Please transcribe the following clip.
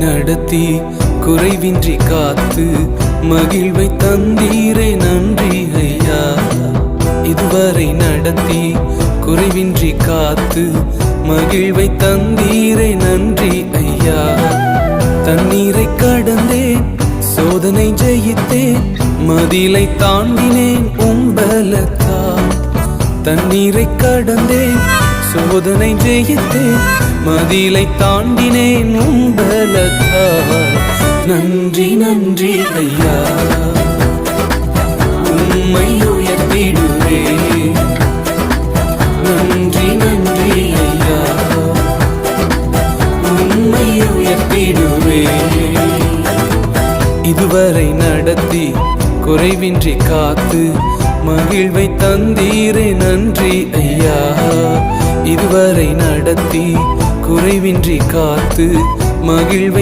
நடத்தி குறைவின்றி காத்து மகிழ்வை தந்தீரே நன்றி ஐயா. இதுவரை நடத்தி குறைவின்றி காத்து மகிழ்வை தந்தீரே நன்றி ஐயா. தண்ணீரை கடந்தேன், சோதனை ஜெயித்தேன், மதிலை தாண்டினேன் உம்பலத்தால். தண்ணீரை கடந்தேன், சோதனை ஜெயித்தேன், மதிலை தாண்டினேன் உம்பலத்தால். நன்றி நன்றி ஐயா, உம்மை உயர்த்திடுவேன். நன்றி நன்றி ஐயா, உம்மை உயர்த்திடுவேன். இதுவரை நடத்தி குறைவின்றி காத்து மகிழ்வை தந்தீரே நன்றி ஐயா. இதுவரை நடத்தி குறைவின்றி காத்து மகிழ்வை